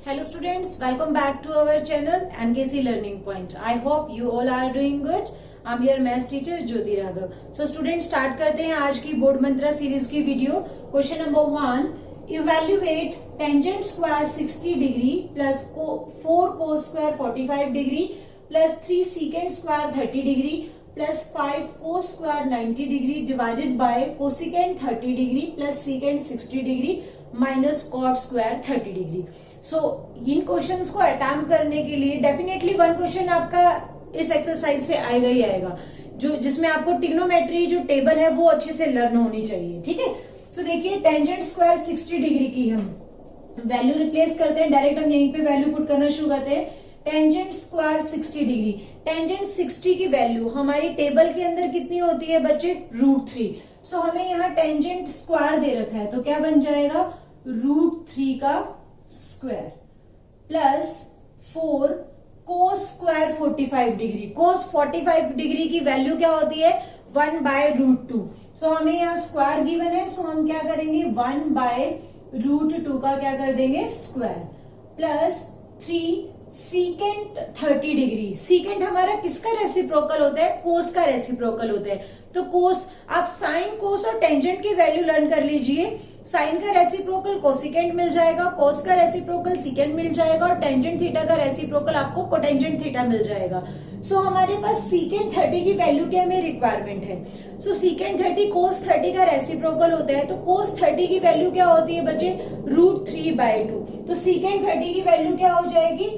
Hello students, welcome back to our channel NKC Learning Point. I hope you all are doing good. I'm your maths teacher Jyoti Raghav. So students start करते हैं आज की board Mantra series की video. Question number 1, evaluate tangent square 60 degree plus 4 cos square 45 degree plus 3 secant square 30 degree plus 5 cos square 90 degree divided by cosecant 30 degree plus secant 60 degree minus cot square 30 degree. So इन questions को attempt करने के लिए definitely one question आपका इस exercise से आएगा ही आएगा, जो जिसमें आपको ट्रिग्नोमेट्री जो टेबल है वो अच्छे से लर्न होनी चाहिए. ठीक है, सो देखिए टेंजेंट स्क्वायर 60 डिग्री की हम वैल्यू रिप्लेस करते हैं. डायरेक्ट हम यहीं पे वैल्यू पुट करना शुरू करते हैं. टेंजेंट स्क्वायर 60 डिग्री, टेंजेंट 60 की वैल्यू हमारी टेबल के अंदर कितनी होती है बच्चे, √3. सो हमें यहाँ टेंजेंट स्क्वायर दे रखा है तो क्या बन जाएगा, √3 का square plus 4 cos square 45 degree. Cos 45 degree की वैल्यू क्या होती है, 1/√2. सो हमें यहाँ स्क्वायर गिवन है, सो हम क्या करेंगे 1/√2 का क्या कर देंगे square plus 3 secant 30 degree. Secant हमारा किसका रेसिप्रोकल होता है, कोस का रेसिप्रोकल होता है. तो कोस, आप साइन कोस और टेंजेंट की वैल्यू लर्न कर लीजिए. साइन का रेसिप्रोकल कोसिकेंट मिल जाएगा, कोस का रेसिप्रोकल सीकेंट मिल जाएगा और टेंजेंट थीटा का रेसिप्रोकल आपको कोटेंजेंट थीटा मिल जाएगा. सो हमारे पास सीकेंट 30 की वैल्यू की हमें रिक्वायरमेंट है. सो सीकेंट 30 कोस 30 का रेसिप्रोकल होता है, तो कोस 30 की वैल्यू क्या होती है बच्चे, √3/2. तो सीकेंट 30 की वैल्यू क्या हो जाएगी,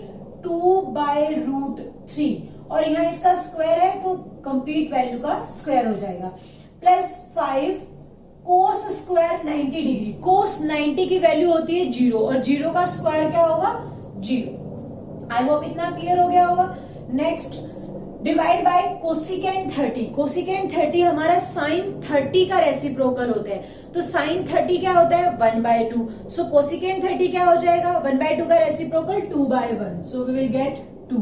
2/√3. और यहाँ इसका स्क्वायर है तो कंप्लीट वैल्यू का स्क्वायर हो जाएगा प्लस 5 कोस स्क्वायर 90 डिग्री. कोस 90 की वैल्यू होती है 0 और 0 का स्क्वायर क्या होगा, 0. आई होप इतना क्लियर हो गया होगा. Next, divide by cosecant 30. Cosecant 30 हमारा साइन 30 का रेसिप्रोकल होता है, तो साइन 30 क्या होता है, 1/2. सो कोसिकेंट 30 क्या हो जाएगा, 1/2 का reciprocal 2/1. So we will get 2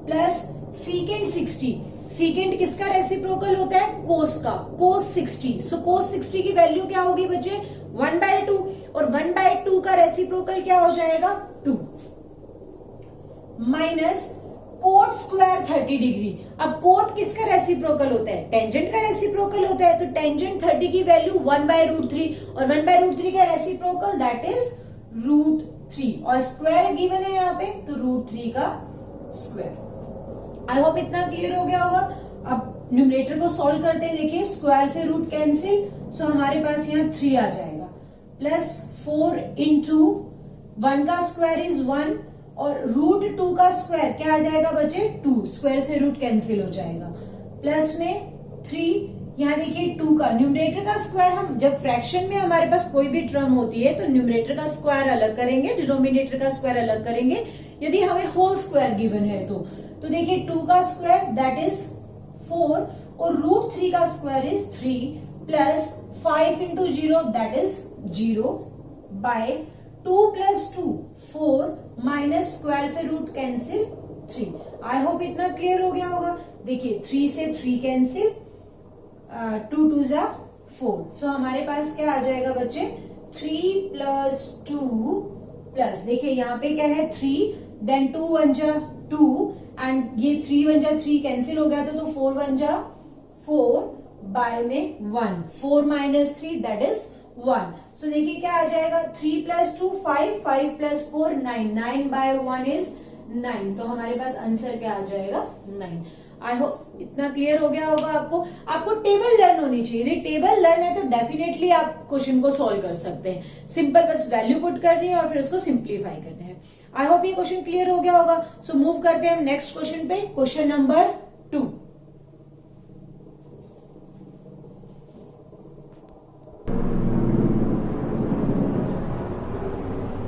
plus secant 60. Secant किसका रेसिप्रोकल होता है, कोस का, कोस 60. सो कोस 60 की वैल्यू क्या होगी बच्चे, 1/2 और 1/2 का रेसिप्रोकल क्या हो जाएगा, 2 माइनस कोट स्क्वायर 30 डिग्री. अब कोट किसका रेसिप्रोकल होता है, टेंजेंट का रेसिप्रोकल होता है, तो टेंजेंट 30 की वैल्यू 1/√3 और 1/√3 का रेसिप्रोकल दैट इज √3 और स्क्वायर गिवन है यहाँ पे, तो √3 का स्क्वायर. आई होप इतना क्लियर हो गया होगा. अब न्यूमरेटर को सॉल्व करते हैं. देखिए स्क्वायर से रूट कैंसिल, सो हमारे पास यहाँ 3 आ जाएगा प्लस 4 इंटू 1 का स्क्वायर इज 1 और √2 का स्क्वायर क्या आ जाएगा बच्चे, 2. स्क्वायर से रूट कैंसिल हो जाएगा प्लस में 3. यहाँ देखिए 2 का न्यूमरेटर का स्क्वायर, हम जब फ्रैक्शन में हमारे पास कोई भी टर्म होती है तो न्यूमरेटर का स्क्वायर अलग करेंगे, डिनोमिनेटर का स्क्वायर अलग करेंगे यदि हमें होल स्क्वायर गिवन है तो देखिए 2 का स्क्वायर दैट इज 4 और √3 का square is 3 plus 5 into 0 that is 0 by 2 plus 2 4 minus square से रूट कैंसिल 3. आई होप इतना क्लियर हो गया होगा. देखिए 3 से 3 कैंसिल, 2 2 जा 4. सो हमारे पास क्या आ जाएगा बच्चे, 3 प्लस 2 प्लस, देखिए यहाँ पे क्या है 3 देन 2 1 जा 2 एंड ये 3 1 जा 3 कैंसिल हो गया तो 4 1 जा 4 बाय में 1. 4 माइनस 3 दैट इज 1. सो देखिए क्या आ जाएगा, 3 प्लस 2 5, 5 प्लस 4 9, 9/1 इज 9. तो हमारे पास आंसर क्या आ जाएगा, 9. आई होप इतना क्लियर हो गया होगा. आपको टेबल लर्न होनी चाहिए. यदि टेबल लर्न है तो डेफिनेटली आप क्वेश्चन को सॉल्व कर सकते हैं. सिंपल बस वैल्यू पुट करनी है और फिर उसको सिंप्लीफाई करना है. आई होप ये क्वेश्चन क्लियर हो गया होगा. सो मूव करते हैं हम नेक्स्ट क्वेश्चन पे. Question number 2.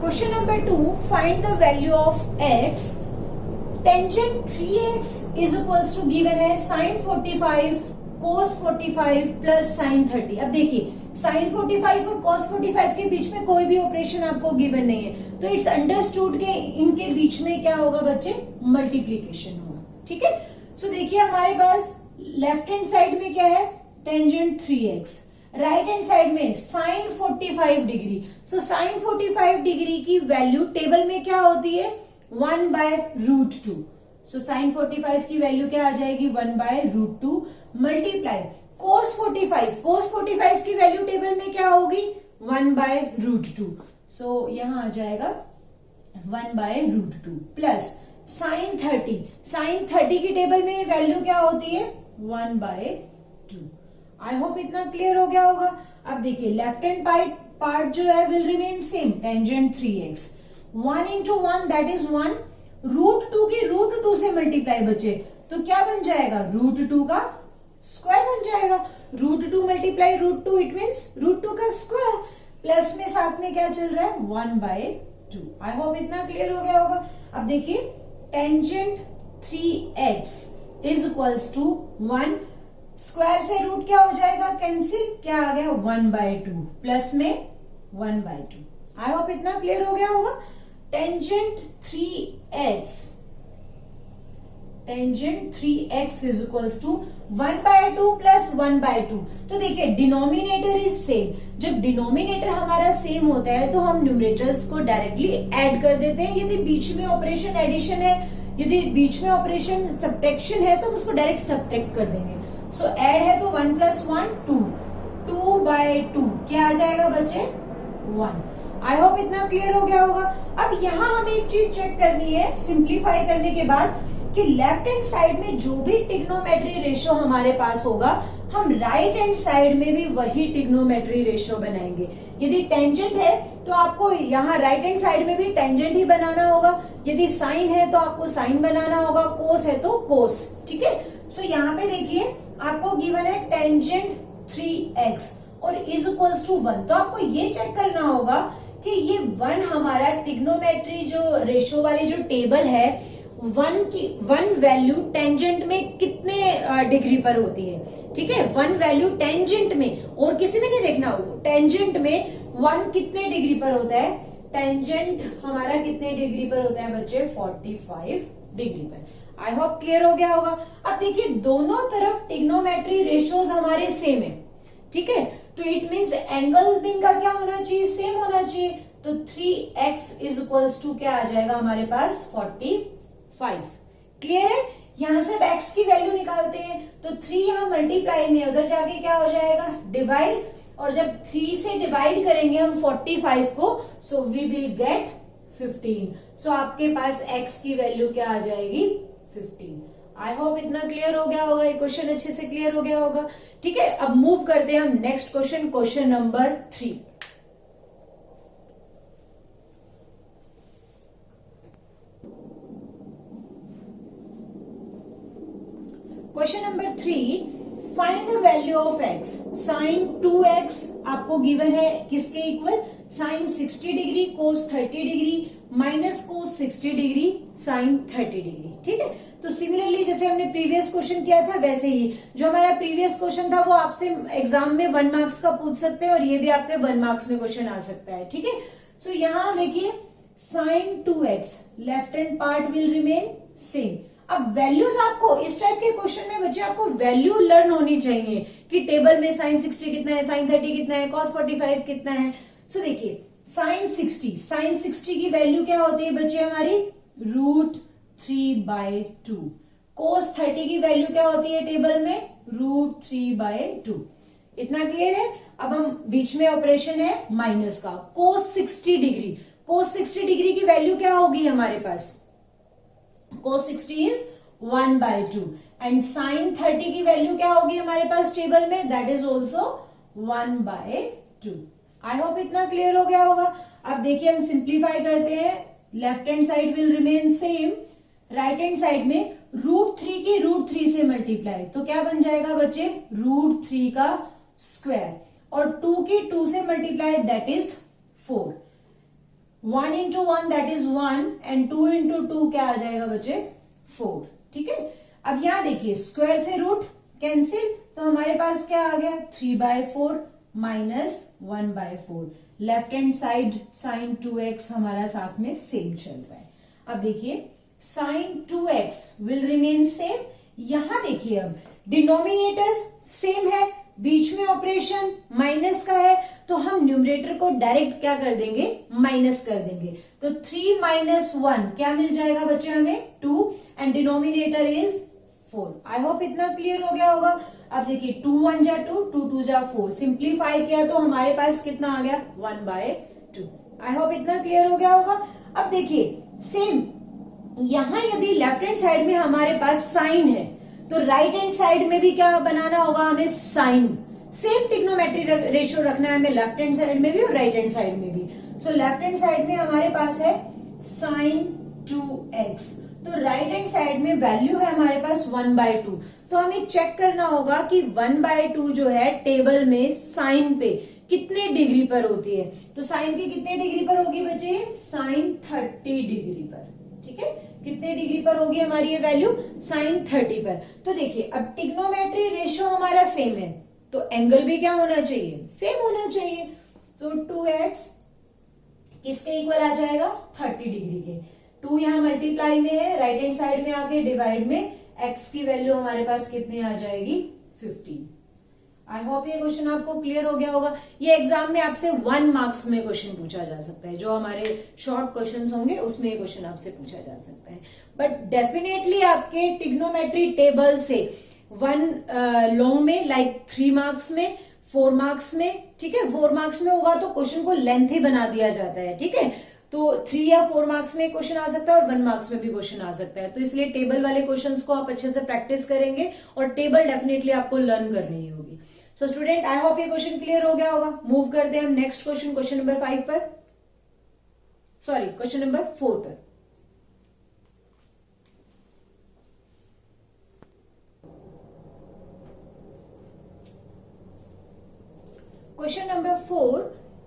Question number 2, find the value of x. Tangent 3x is equals to given है sin 45 cos 45 प्लस sin 30. अब देखिए sin 45 और cos 45 के बीच में कोई भी ऑपरेशन आपको गिवन नहीं है, तो इट्स अंडरस्टूड के इनके बीच में क्या होगा बच्चे, मल्टीप्लीकेशन होगा. ठीक है, सो देखिए हमारे पास लेफ्ट हैंड साइड में क्या है, tangent 3x right hand side में sine 45 degree. So sine 45 degree की वैल्यू टेबल में क्या होती है 1/√2। सो साइन 45 की वैल्यू क्या आ जाएगी 1/√2 मल्टीप्लाई कोस 45 की वैल्यू टेबल में क्या होगी 1/√2। सो यहां आ जाएगा 1/√2 प्लस साइन 30 की टेबल में वैल्यू क्या होती है 1/2। आई होप इतना क्लियर हो गया होगा। अब देखिए लेफ्ट हैंड पार्ट जो है will remain same, tangent 3x 1 into 1 that is 1, √2 की √2 से मल्टीप्लाई बचे तो क्या बन जाएगा √2 का स्क्वायर बन जाएगा। √2 मल्टीप्लाई √2 इट मीन्स √2 का स्क्वायर, प्लस में साथ में क्या चल रहा है 1/2। आई होप इतना क्लियर हो गया होगा। अब देखिए tangent 3x is equals to 1, square से रूट क्या हो जाएगा कैंसिल, क्या आ गया 1/2 प्लस में 1/2। आई होप इतना क्लियर हो गया होगा। Tangent 3x is equals to 1/2 plus 1/2। तो देखिए डिनोमिनेटर इज सेम, जब डिनोमिनेटर हमारा सेम होता है तो हम न्यूमरेटर्स को डायरेक्टली ऐड कर देते हैं। यदि बीच में ऑपरेशन एडिशन है, यदि बीच में ऑपरेशन सब्ट्रैक्शन है तो हम उसको डायरेक्ट सब्ट्रैक्ट कर देंगे। सो ऐड है तो 1 + 1 2, 2/2 क्या आ जाएगा बच्चे 1। आई होप इतना क्लियर हो गया होगा। अब यहाँ हमें एक चीज चेक करनी है सिंप्लीफाई करने के बाद कि लेफ्ट हैंड साइड में जो भी ट्रिग्नोमेट्री रेशियो हमारे पास होगा हम राइट हैंड साइड में भी वही ट्रिग्नोमेट्री रेशियो बनाएंगे। यदि टेंजेंट है तो आपको यहाँ राइट हैंड साइड में भी टेंजेंट ही बनाना होगा, यदि साइन है तो आपको साइन बनाना होगा, कोस है तो कोस। ठीक है, सो यहाँ पे देखिए आपको गिवन है टेंजेंट 3x और इज इक्वल्स टू 1। तो आपको ये चेक करना होगा कि ये 1 हमारा ट्रिग्नोमेट्री जो रेशियो वाली जो टेबल है 1 वैल्यू टेंजेंट में कितने डिग्री पर होती है। ठीक है, 1 वैल्यू टेंजेंट में और किसी में नहीं देखना, टेंजेंट में 1 कितने डिग्री पर होता है, टेंजेंट हमारा कितने डिग्री पर होता है बच्चे 45 डिग्री पर। आई होप क्लियर हो गया होगा। अब देखिए दोनों तरफ ट्रिग्नोमेट्री रेशियोज हमारे सेम है। ठीक है, तो इट मीन्स एंगल भी इनका क्या होना चाहिए सेम होना चाहिए। तो 3x इज इक्वल्स टू क्या आ जाएगा हमारे पास 45। क्लियर है, यहां से x की वैल्यू निकालते हैं तो 3 यहां मल्टीप्लाई में, उधर जाके क्या हो जाएगा डिवाइड, और जब 3 से डिवाइड करेंगे हम 45 को सो वी विल गेट 15। सो आपके पास x की वैल्यू क्या आ जाएगी 15। आई होप इतना क्लियर हो गया होगा, ये क्वेश्चन अच्छे से क्लियर हो गया होगा। ठीक है, अब मूव करते हैं हम next question, question number 3। Question number 3, find the value of x। Sine 2x आपको गिवन है किसके equal, sine 60 degree cos 30 degree minus cos 60 degree sine 30 degree. ठीक है, तो सिमिलरली जैसे हमने प्रीवियस क्वेश्चन किया था वैसे ही जो हमारा प्रीवियस क्वेश्चन था वो आपसे एग्जाम में 1 मार्क्स का पूछ सकते हैं और ये भी आपके 1 मार्क्स में क्वेश्चन आ सकता है। ठीक है, सो यहाँ देखिए sine 2x left hand part will remain same. अब वैल्यूज आपको इस टाइप के क्वेश्चन में बच्चे आपको वैल्यू लर्न होनी चाहिए कि टेबल में साइन 60 कितना है, साइन 30 कितना है, cos 45 कितना है। सो देखिए साइन 60 की वैल्यू क्या होती है बच्चे हमारी √3/2। cos 30 की वैल्यू क्या होती है टेबल में √3/2। इतना क्लियर है। अब हम बीच में ऑपरेशन है माइनस का, cos 60 डिग्री की वैल्यू क्या होगी हमारे पास, cos 60 इज 1/2 एंड साइन 30 की वैल्यू क्या होगी हमारे पास टेबल में, that is also 1/2। I hope इतना क्लियर हो गया होगा। अब देखिए हम सिंप्लीफाई करते हैं, left hand side will remain same, right hand side में √3 की √3 से मल्टीप्लाई तो क्या बन जाएगा बच्चे √3 का स्क्वायर, और 2 की 2 से multiply that is 4, 1 into 1 that is 1 and 2 into 2 क्या आ जाएगा बच्चे 4। ठीक है, अब यहां देखिए स्क्वायर से रूट कैंसिल तो हमारे पास क्या आ गया 3/4 minus 1/4। Left hand side sine 2x हमारा साथ में सेम चल रहा है। अब देखिए sine 2x will remain same. यहां देखिए अब डिनोमिनेटर सेम है बीच में ऑपरेशन माइनस का है, तो हम न्यूमरेटर को डायरेक्ट क्या कर देंगे, माइनस कर देंगे। तो 3 माइनस 1 क्या मिल जाएगा बच्चे हमें, 2 and denominator is 4। I hope इतना क्लियर हो गया होगा। अब देखिए 2 1 जा 2, 2 2 जा 4, सिंप्लीफाई किया तो हमारे पास कितना आ गया, 1/2। आई होप इतना क्लियर हो गया होगा। अब देखिए सेम यहां यदि लेफ्ट हैंड साइड में हमारे पास साइन है, तो राइट हैंड साइड में भी क्या बनाना होगा हमें, साइन। सेम ट्रिग्नोमेट्री रेशियो रखना है हमें लेफ्ट हैंड साइड में भी और राइट हैंड साइड में भी। सो लेफ्ट हैंड साइड में हमारे पास है साइन 2x, तो राइट हैंड साइड में वैल्यू है हमारे पास 1/2। तो हमें चेक करना होगा कि 1/2 जो है टेबल में साइन पे कितने डिग्री पर होती है। तो साइन की कितने डिग्री पर होगी बच्चे, साइन 30 डिग्री पर। ठीक है, कितने डिग्री पर होगी हमारी ये वैल्यू, साइन 30 पर। तो देखिए अब ट्रिग्नोमेट्री रेशियो हमारा सेम है, तो एंगल भी क्या होना चाहिए, सेम होना चाहिए। सो 2x किसके इक्वल आ जाएगा, 30 डिग्री के। 2 यहाँ मल्टीप्लाई में है, राइट हैंड साइड में आके डिवाइड में x की वैल्यू हमारे पास कितनी आ जाएगी, 15। आई होप ये क्वेश्चन आपको क्लियर हो गया होगा। ये एग्जाम में आपसे 1 मार्क्स में क्वेश्चन पूछा जा सकता है, जो हमारे शॉर्ट क्वेश्चंस होंगे उसमें ये क्वेश्चन आपसे पूछा जा सकता है। बट डेफिनेटली आपके ट्रिग्नोमेट्री टेबल से 1 लॉन्ग में, लाइक 3 मार्क्स में, 4 मार्क्स में, ठीक है, 4 मार्क्स में होगा तो क्वेश्चन को लेंथ ही बना दिया जाता है। ठीक है, तो 3 या 4 मार्क्स में क्वेश्चन आ सकता है और 1 मार्क्स में भी क्वेश्चन आ सकता है। तो इसलिए टेबल वाले क्वेश्चंस को आप अच्छे से प्रैक्टिस करेंगे और टेबल डेफिनेटली आपको लर्न करनी ही होगी। सो स्टूडेंट आई होप ये क्वेश्चन क्लियर हो गया होगा। मूव करते हैं हम नेक्स्ट क्वेश्चन, क्वेश्चन नंबर 5 पर, सॉरी क्वेश्चन नंबर 4 पर। Question number 4,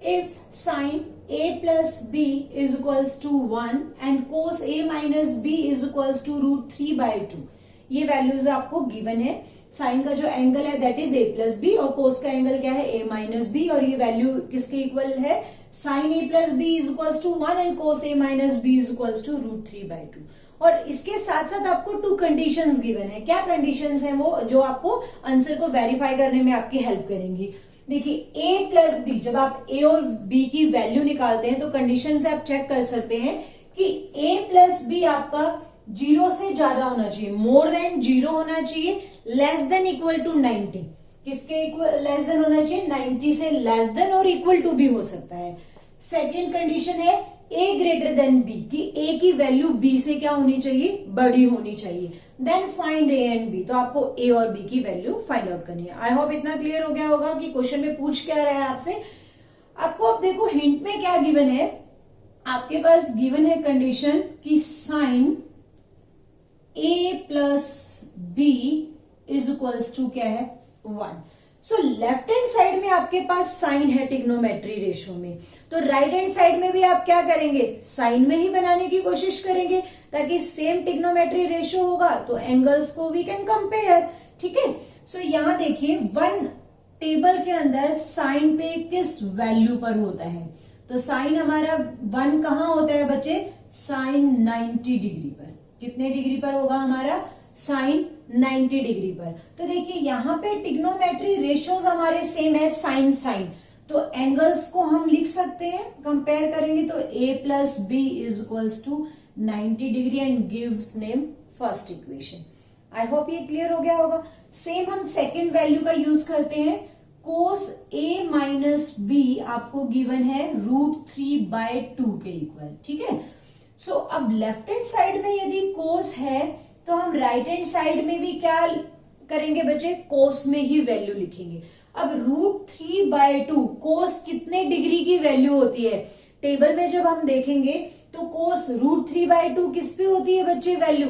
if sine a plus b is equals to 1 and cos a minus b is equals to √3/2, ये वैल्यूज आपको गिवन है। साइन का जो एंगल है that is a plus b और cos का angle क्या है, a माइनस बी, और ये वैल्यू किसके इक्वल है, sine a plus b is equals to 1 and cos a minus b is equals to √3/2। और इसके साथ साथ आपको 2 कंडीशंस गिवन है। क्या कंडीशंस हैं वो, जो आपको आंसर को वेरीफाई करने में आपकी हेल्प करेंगी। देखिए a प्लस बी, जब आप a और b की वैल्यू निकालते हैं तो कंडीशन से आप चेक कर सकते हैं कि a प्लस बी आपका 0 से ज्यादा होना चाहिए, मोर देन 0 होना चाहिए, लेस देन इक्वल टू 90। किसके इक्वल लेस देन होना चाहिए, 90 से लेस देन और इक्वल टू भी हो सकता है। सेकेंड कंडीशन है a ग्रेटर देन b, कि a की वैल्यू b से क्या होनी चाहिए, बड़ी होनी चाहिए। Then find a and b, तो आपको a और b की वैल्यू फाइंड आउट करनी है। आई होप इतना क्लियर हो गया होगा कि क्वेश्चन में पूछ क्या रहा है आपसे। आपको अब देखो हिंट में क्या गिवन है, आपके पास गिवन है कंडीशन कि sine a plus b is equals to क्या है, 1। सो लेफ्ट हैंड साइड में आपके पास साइन है ट्रिग्नोमेट्री रेशियो में, तो राइट हैंड साइड में भी आप क्या करेंगे, साइन में ही बनाने की कोशिश करेंगे, ताकि सेम ट्रिग्नोमेट्री रेशियो होगा तो एंगल्स को वी कैन कंपेयर। ठीक है, सो यहां देखिए 1 टेबल के अंदर साइन पे किस वैल्यू पर होता है, तो साइन हमारा 1 कहां होता है बच्चे, साइन 90 डिग्री पर। कितने डिग्री पर होगा हमारा, साइन 90 डिग्री पर। तो देखिए यहाँ पे ट्रिग्नोमेट्री रेशियोज हमारे सेम है, साइन साइन, तो एंगल्स को हम लिख सकते हैं, कंपेयर करेंगे तो a plus b is equals to 90 degree and gives name first equation. I hope ये क्लियर हो गया होगा। सेम हम सेकेंड वैल्यू का यूज करते हैं, कोस a माइनस बी आपको गिवन है √3/2 के इक्वल। ठीक है, सो अब लेफ्ट हैंड साइड में यदि कोस है तो हम राइट हैंड साइड में भी क्या करेंगे बच्चे, कोस में ही वैल्यू लिखेंगे। अब √3/2 कोस कितने डिग्री की वैल्यू होती है, टेबल में जब हम देखेंगे तो कोस √3/2 किस पे होती है बच्चे वैल्यू,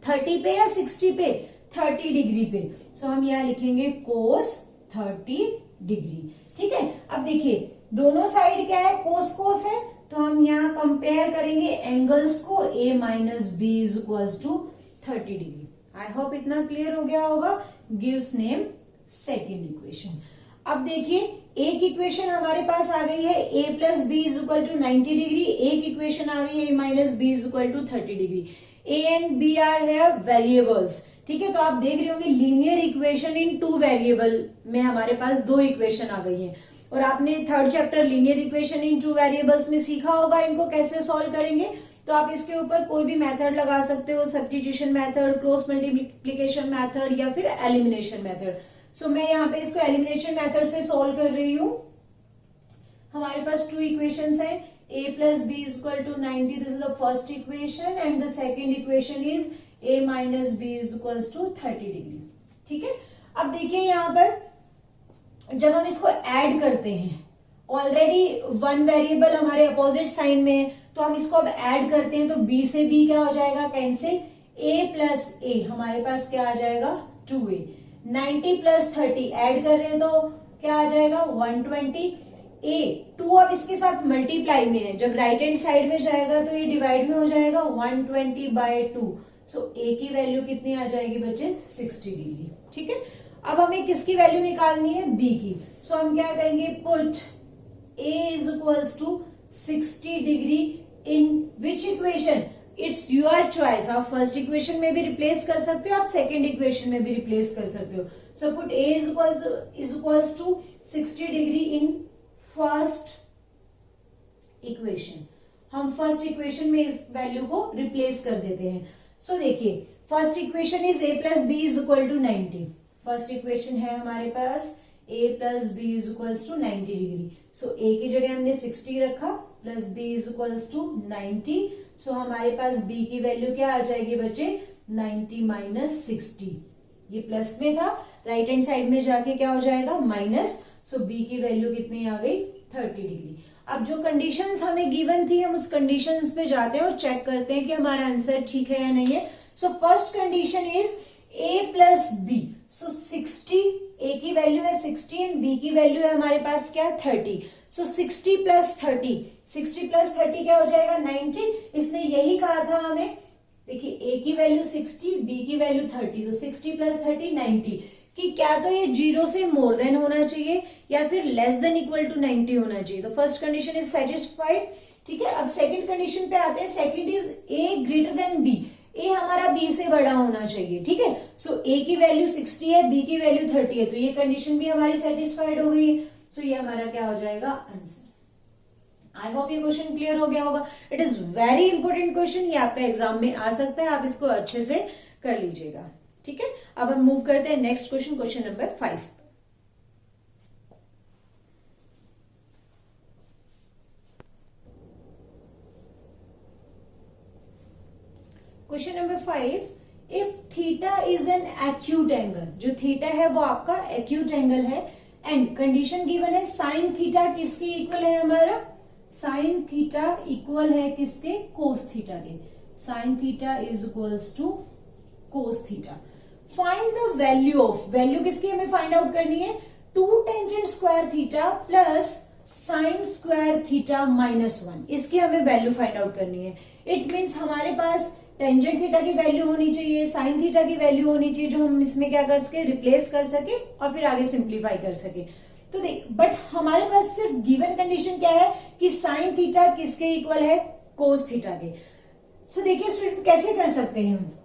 30 पे या 60 पे, 30 डिग्री पे। सो हम यहां लिखेंगे कोस 30 डिग्री। ठीक है, अब देखिए दोनों साइड क्या है, कोस कोस है, तो हम यहां कंपेयर करेंगे एंगल्स को, a minus b is equals to 30 degree. I hope इतना क्लियर हो गया होगा, गिव्स नेम सेकेंड इक्वेशन। अब देखिए एक इक्वेशन हमारे पास आ गई है a plus b is equal to 90 degree, एक इक्वेशन आ गई है a minus b is equal to 30 degree. a and b are है वेरिएबल्स, ठीक है, तो आप देख रहे होंगे लीनियर इक्वेशन इन 2 वेरिएबल में हमारे पास 2 इक्वेशन आ गई है। और आपने third chapter linear equation in 2 variables में सीखा होगा इनको कैसे सॉल्व करेंगे। तो आप इसके ऊपर कोई भी मेथड लगा सकते हो, substitution method, cross multiplication method या फिर एलिमिनेशन मेथड। सो मैं यहाँ पे इसको एलिमिनेशन मेथड से सॉल्व कर रही हूँ। हमारे पास 2 इक्वेशंस हैं, a plus b is equal to 90, this is the first equation and the second equation is a minus b is equals to 30 degree. ठीक है, अब देखिए यहाँ पर जब हम इसको ऐड करते हैं, ऑलरेडी 1 वेरिएबल हमारे अपोजिट साइन में है, तो हम इसको अब ऐड करते हैं तो b से b क्या हो जाएगा, कैंसिल, a प्लस a हमारे पास क्या आ जाएगा, 2a, 90 प्लस 30 ऐड कर रहे हैं तो क्या आ जाएगा, 120, a 2 अब इसके साथ मल्टीप्लाई में है, जब राइट हैंड साइड में जाएगा तो ये डिवाइड में हो जाएगा, 120/2। सो a की वैल्यू कितनी आ जाएगी बच्चे, 60 डिग्री। ठीक है, अब हमें किसकी वैल्यू निकालनी है, b की। सो हम क्या करेंगे, put a is equals to 60 degree in which equation, it's your choice. आप फर्स्ट इक्वेशन में भी रिप्लेस कर सकते हो, आप सेकेंड इक्वेशन में भी रिप्लेस कर सकते हो। So put a is equals to 60 degree in first equation. हम फर्स्ट इक्वेशन में इस वैल्यू को रिप्लेस कर देते हैं। सो देखिए, first equation is a plus b is equal to 90। First equation है हमारे पास a plus b is equals to 90 degree. So a की जगह हमने 60 रखा, plus b is equals to 90। So हमारे पास b की वैल्यू क्या आ जाएगी बच्चे, 90 माइनस 60। ये प्लस में था, राइट हैंड साइड में जाके क्या हो जाएगा, माइनस। सो b की वैल्यू कितनी आ गई, 30 डिग्री। अब जो कंडीशंस हमें गिवन थी, हम उस कंडीशंस पे जाते हैं और चेक करते हैं कि हमारा आंसर ठीक है या नहीं है। So first condition is a plus b. So 60, a की वैल्यू है 60 एंड b की वैल्यू है हमारे पास क्या, 30। सो 60 प्लस 30, 60 प्लस 30 क्या हो जाएगा, 90। इसने यही कहा था हमें, देखिए a की वैल्यू 60, b की वैल्यू 30, तो 60 प्लस 30 90, कि क्या तो ये 0 से मोर देन होना चाहिए या फिर लेस देन इक्वल टू 90 होना चाहिए। तो फर्स्ट कंडीशन इज सेटिस्फाइड। ठीक है, अब सेकंड कंडीशन पे आते हैं। Second is a greater than b, a हमारा b से बड़ा होना चाहिए। ठीक है, सो a की वैल्यू 60 है, b की वैल्यू 30 है, तो ये कंडीशन भी हमारी सेटिस्फाइड हो गई। सो ये हमारा क्या हो जाएगा, आंसर। आई होप ये क्वेश्चन क्लियर हो गया होगा। It is very important question, ये आपका एग्जाम में आ सकता है, आप इसको अच्छे से कर लीजिएगा। ठीक है, अब हम मूव करते हैं next question, question number 5। Question number 5, if theta is an acute angle, जो थीटा है वो आपका एक्यूट एंगल है, एंड कंडीशन गिवन है साइन थीटा किसके इक्वल है, हमारा साइन थीटा इक्वल है किसके, कोस थीटा के। Sine theta is equals to cos theta. Find the value of, value किसकी हमें फाइंड आउट करनी है, 2 tangent square theta plus sine square theta minus 1, इसकी हमें वैल्यू फाइंड आउट करनी है। इट मीन्स हमारे पास टेंजेंट थीटा की वैल्यू होनी चाहिए, साइन थीटा की वैल्यू होनी चाहिए, जो हम इसमें क्या कर सके, रिप्लेस कर सके और फिर आगे सिंप्लीफाई कर सके। तो देख, बट हमारे पास सिर्फ गिवन कंडीशन क्या है कि साइन थीटा किसके इक्वल है, कोस थीटा के। सो देखिए स्टूडेंट, कैसे कर सकते हैं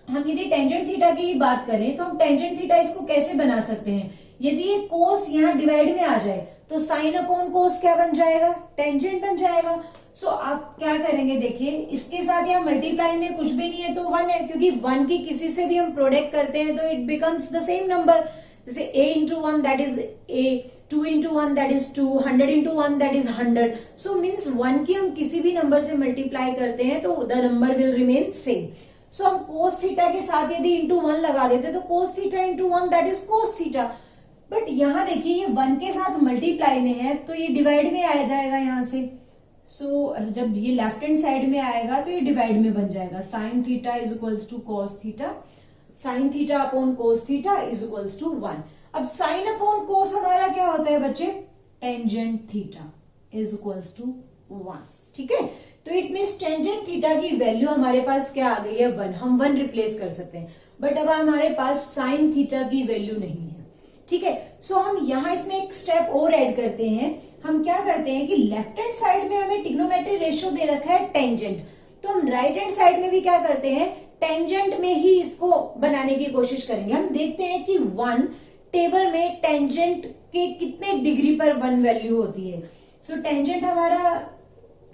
हम यदि टेंजेंट थीटा की ही बात करें तो हम टेंजेंट थीटा इसको कैसे बना सकते हैं, यदि ये कोस यहाँ डिवाइड में आ जाए तो साइन अपॉन कोस क्या बन जाएगा, टेंजेंट बन जाएगा। सो आप क्या करेंगे, देखिए इसके साथ यहाँ मल्टीप्लाई में कुछ भी नहीं है तो 1 है, क्योंकि 1 की किसी से भी हम प्रोडक्ट करते हैं तो it becomes the same number. जैसे a into 1 that is a, 2 into 1 that is 2, 100 into 1 that is 100। So means 1 की हम किसी भी नंबर से मल्टीप्लाई करते हैं तो the number will remain same. So हम कोस थीटा के साथ यदि इंटू 1 लगा देते तो cos theta into 1 that is cos theta. But यहाँ देखिए ये 1 के साथ मल्टीप्लाई में है तो ये डिवाइड में आ जाएगा यहाँ से। सो जब ये लेफ्ट हैंड साइड में आएगा तो ये डिवाइड में बन जाएगा, sine theta is equals to cos theta, sine theta upon cos theta is equals to 1। अब साइन अपॉन कोस हमारा क्या होता है बच्चे, tangent theta is equals to 1। ठीक है, तो इट मीन्स टेंजेंट थीटा की वैल्यू हमारे पास क्या आ गई है, 1। हम 1 रिप्लेस कर सकते हैं, बट अब हमारे पास साइन थीटा की वैल्यू नहीं है। ठीक है, सो हम यहाँ इसमें एक स्टेप और ऐड करते हैं। हम क्या करते हैं कि लेफ्ट हैंड साइड में हमें ट्रिग्नोमेट्री रेशियो दे रखा है टेंजेंट, तो हम हम राइट हैंड साइड में भी क्या करते हैं, टेंजेंट में ही इसको बनाने की कोशिश करेंगे। हम देखते हैं कि 1 टेबल में टेंजेंट के कितने डिग्री पर 1 वैल्यू होती है। सो टेंजेंट हमारा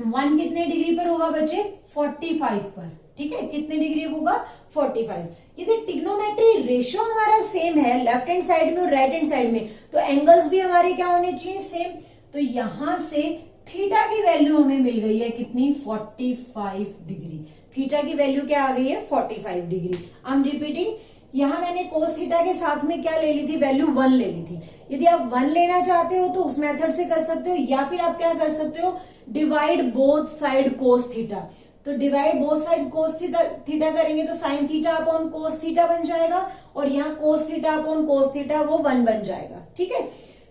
1 कितने डिग्री पर होगा बच्चे, 45 पर। ठीक है, कितने डिग्री होगा, 45। यदि ट्रिग्नोमेट्री रेशियो हमारा सेम है लेफ्ट हैंड साइड में और राइट हैंड साइड में, तो एंगल्स भी हमारे क्या होने चाहिए, सेम। तो यहां से थीटा की वैल्यू हमें मिल गई है कितनी, 45 डिग्री। थीटा की वैल्यू क्या आ गई है, 45 डिग्री। आई एम रिपीटिंग, यहां मैंने कोस थीटा के साथ में क्या ले ली थी, वैल्यू 1 ले ली थी। यदि आप 1 लेना चाहते हो तो उस मेथड से कर सकते हो, या फिर आप क्या कर सकते हो, divide both side cos theta. तो divide both side cos theta करेंगे तो sine theta upon cos theta बन जाएगा, और यहाँ cos theta upon cos theta वो 1 बन जाएगा। ठीक है,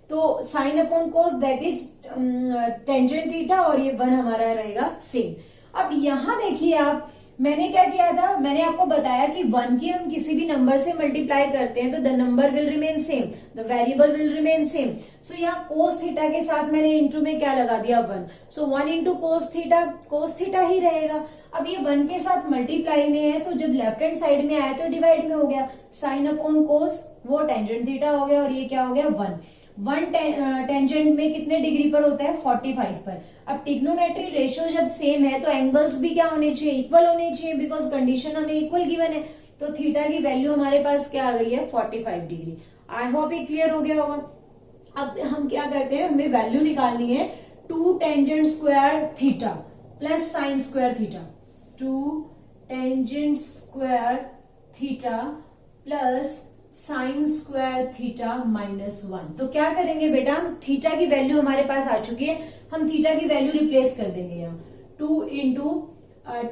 तो sine upon cos that is tangent theta, और ये 1 हमारा रहेगा सेम। अब यहां देखिए आप, मैंने क्या किया था, मैंने आपको बताया कि 1 की हम किसी भी नंबर से मल्टीप्लाई करते हैं तो the number will remain same, the variable will remain same. So यहाँ कोस थीटा के साथ मैंने इंटू में क्या लगा दिया, 1। सो 1 इंटू कोस थीटा ही रहेगा। अब ये 1 के साथ मल्टीप्लाई में है, तो जब लेफ्ट हैंड साइड में आया तो डिवाइड में हो गया, साइन अपॉन कोस वो टेंजेंट थीटा हो गया, और ये क्या हो गया, 1 टेंजेंट में कितने डिग्री पर होता है, 45 पर। अब ट्रिग्नोमेट्री रेशियो जब सेम है तो एंगल्स भी क्या होने चाहिए, इक्वल होने चाहिए, बिकॉज कंडीशन हमें इक्वल गिवन है। तो थीटा की वैल्यू हमारे पास क्या आ गई है, 45 डिग्री। आई होप ये क्लियर हो गया होगा। अब हम क्या करते हैं, हमें वैल्यू निकालनी है 2 tangent square theta plus sine square theta, 2 tangent square theta plus sine square theta -1। तो क्या करेंगे बेटा, हम थीटा की वैल्यू हमारे पास आ चुकी है, हम थीटा की वैल्यू रिप्लेस कर देंगे यहाँ। 2 इंटू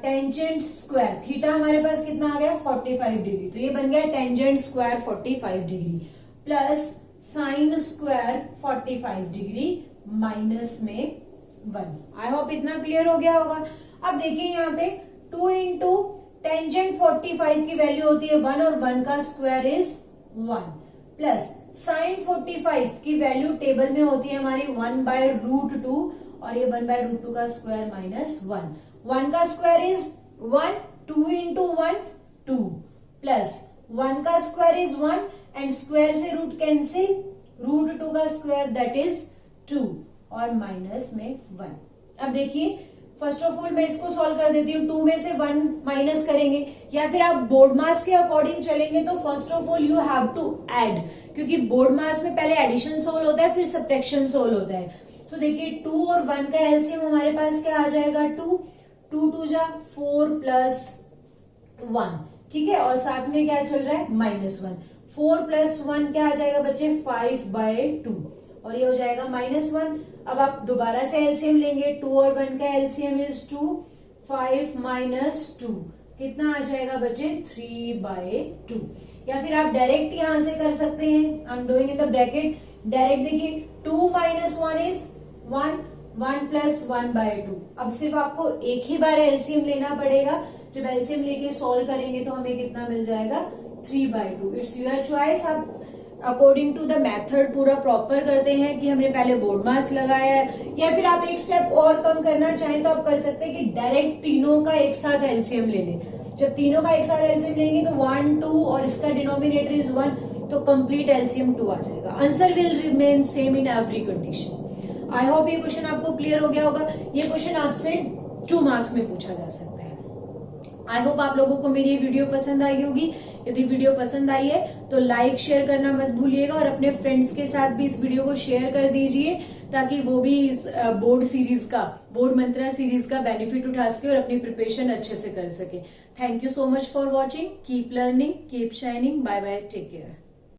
टेंजेंट स्क्वायर थीटा हमारे पास कितना आ गया, 45 डिग्री। तो ये बन गया tangent square 45 degree plus sine square 45 degree minus में 1। आई होप इतना क्लियर हो गया होगा। अब देखिए यहाँ पे 2 इंटू टेंजेंट 45 की वैल्यू होती है 1, और 1 का स्क्वायर इज 1 प्लस साइन 45 की वैल्यू टेबल में होती है हमारी 1/√2, और ये 1/√2 का स्क्वायर -1। 1 का स्क्वायर इज 1, 2 इंटू 1 2 प्लस 1 का स्क्वायर इज 1, एंड स्क्वायर से रूट कैंसिल, √2 का स्क्वायर दैट इज 2, और माइनस में 1। अब देखिए फर्स्ट ऑफ ऑल मैं इसको सॉल्व कर देती हूँ, 2 में से 1 माइनस करेंगे, या फिर आप बोर्ड मास के अकॉर्डिंग चलेंगे तो first of all you have to add, क्योंकि बोर्ड मास में पहले एडिशन सोल्व होता है फिर सब्ट्रैक्शन सोल्व होता है। तो देखिए 2 और 1 का एलसीएम हमारे पास क्या आ जाएगा, 2 2 जा 4 प्लस 1। ठीक है, और साथ में क्या चल रहा है, -1। 4 प्लस 1 क्या आ जाएगा बच्चे, 5/2, और ये हो जाएगा -1। अब आप दोबारा से एलसीएम लेंगे, 2 और 1 का एलसीएम इज 2, 5 - 2 कितना आ जाएगा बच्चे, 3/2। या फिर आप डायरेक्ट यहां से कर सकते हैं, I am doing in the bracket direct. देखिए 2 - 1 इज 1, 1 प्लस 1/2। अब सिर्फ आपको एक ही बार एलसीएम लेना पड़ेगा, जब एलसीएम लेके सॉल्व करेंगे तो हमें कितना मिल जाएगा, 3/2। इट्स योर चॉइस, आप अकॉर्डिंग टू द मेथड पूरा प्रॉपर करते हैं कि हमने पहले बोर्ड मास लगाया है, या फिर आप एक स्टेप और कम करना चाहें तो आप कर सकते हैं कि डायरेक्ट तीनों का एक साथ एलसीएम ले लें। जब तीनों का एक साथ एलसीएम लेंगे तो 1 2 और इसका डिनोमिनेटर इज 1, तो कंप्लीट एलसीएम 2 आ जाएगा। Answer will remain same in every condition. I hope ये क्वेश्चन आपको क्लियर हो गया होगा। ये क्वेश्चन आपसे 2 मार्क्स में पूछा जा सकता है। आई होप आप लोगों को मेरी ये वीडियो पसंद आई होगी। यदि वीडियो पसंद आई है तो लाइक शेयर करना मत भूलिएगा, और अपने फ्रेंड्स के साथ भी इस वीडियो को शेयर कर दीजिए, ताकि वो भी इस बोर्ड मंत्रा सीरीज का बेनिफिट उठा सके और अपनी प्रिपरेशन अच्छे से कर सके। Thank you so much for watching. Keep learning, keep shining. Bye bye, take care.